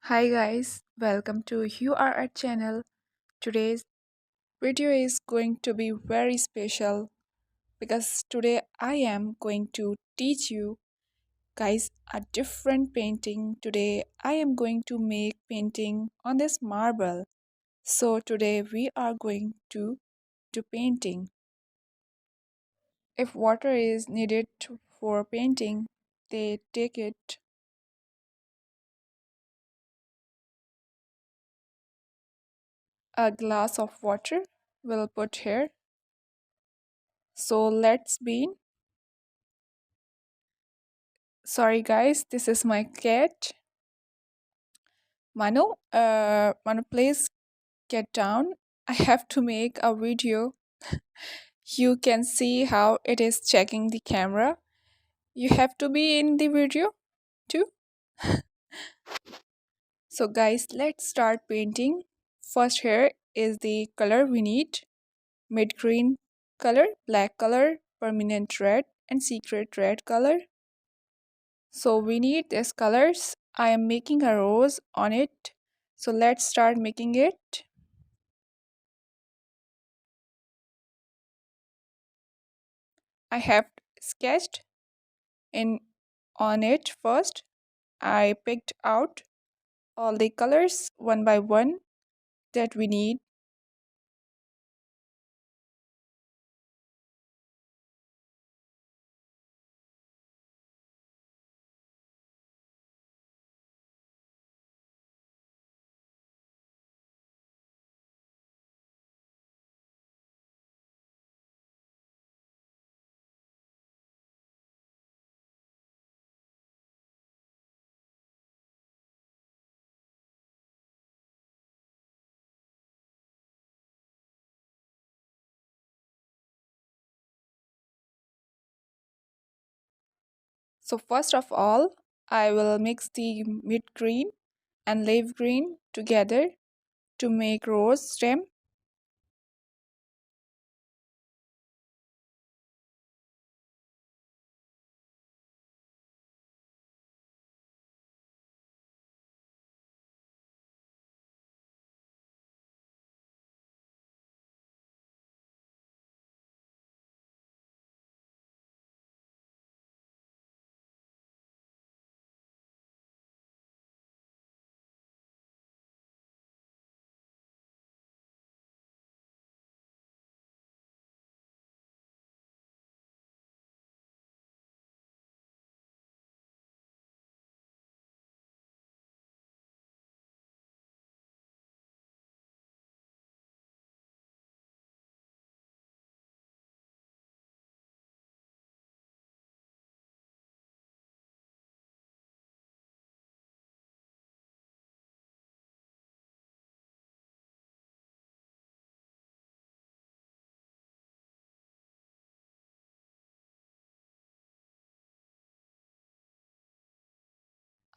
Hi guys, welcome to URR channel. Today's video is going to be very special because today I am going to teach you guys a different painting. Today I am going to make painting on this marble. So today we are going to do painting. If water is needed for painting, they take it. A glass of water will put here. So let's begin. Sorry guys, this is my cat. Manu, please get down. I have to make a video. You can see how it is checking the camera. You have to be in the video too. So guys, let's start painting. First here is the color we need. Mid green color, black color, permanent red and secret red color. So we need these colors. I am making a rose on it. So let's start making it. I have sketched in on it first. I picked out all the colors one by one that we need. So first of all, I will mix the mid green and leaf green together to make rose stem.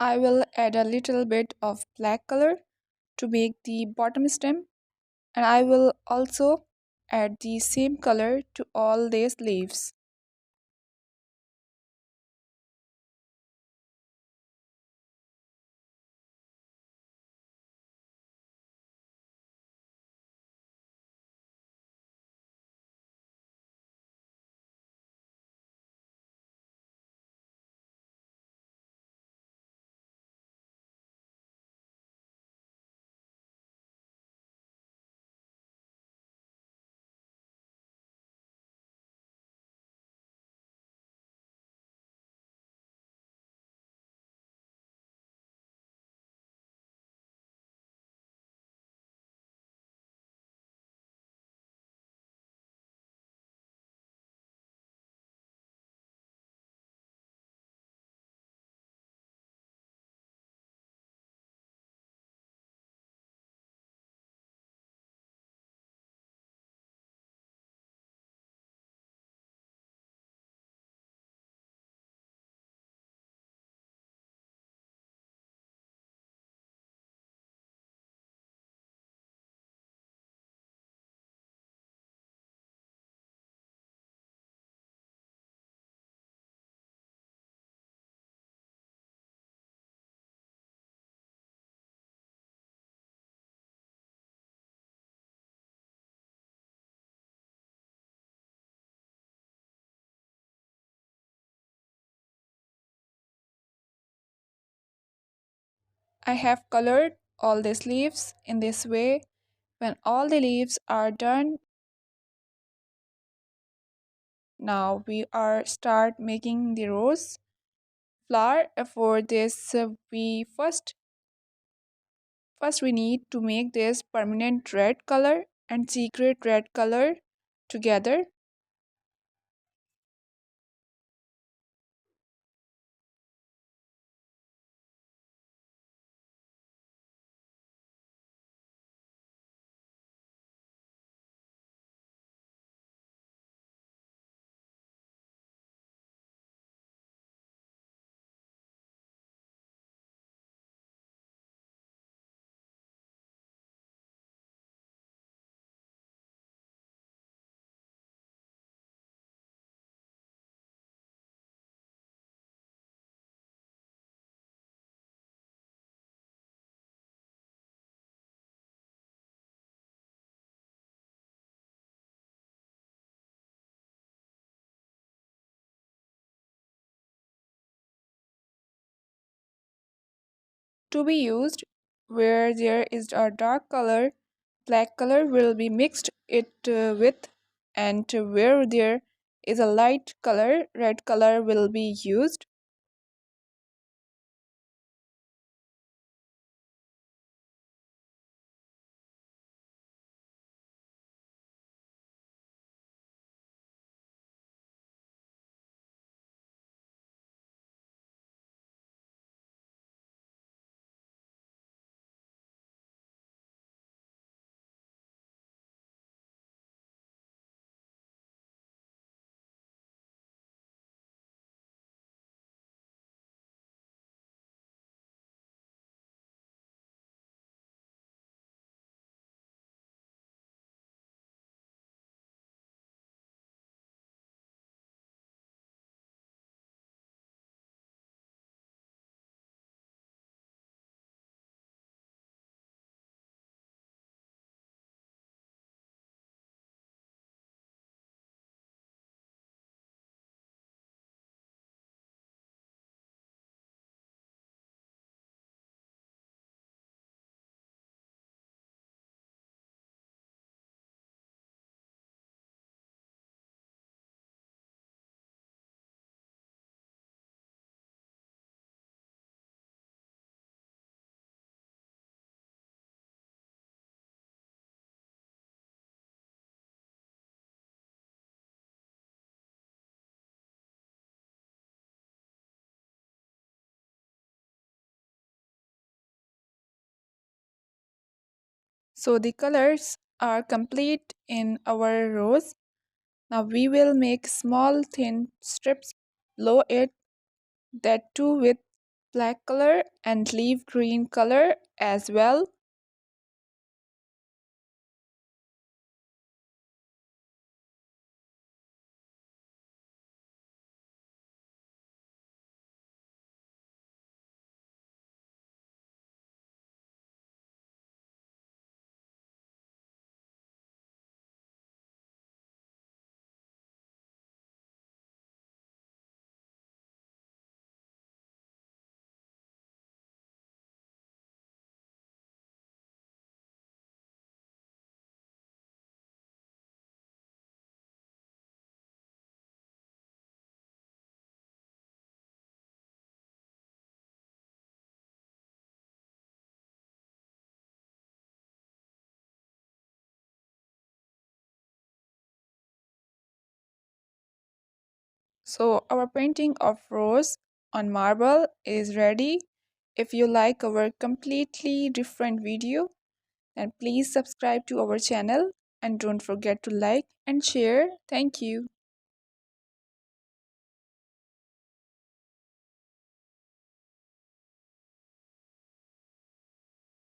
I will add a little bit of black color to make the bottom stem, and I will also add the same color to all these leaves. I have colored all these leaves in this way. When all the leaves are done, now we are start making the rose flower. For this, we first we need to make this permanent red color and secret red color together. To be used where there is a dark color, black color will be mixed it with, and where there is a light color, red color will be used. So the colors are complete in our rose. Now we will make small thin strips below it, that too with black color and leaf green color as well. So our painting of rose on marble is ready. If you like our completely different video, then please subscribe to our channel and don't forget to like and share. Thank you.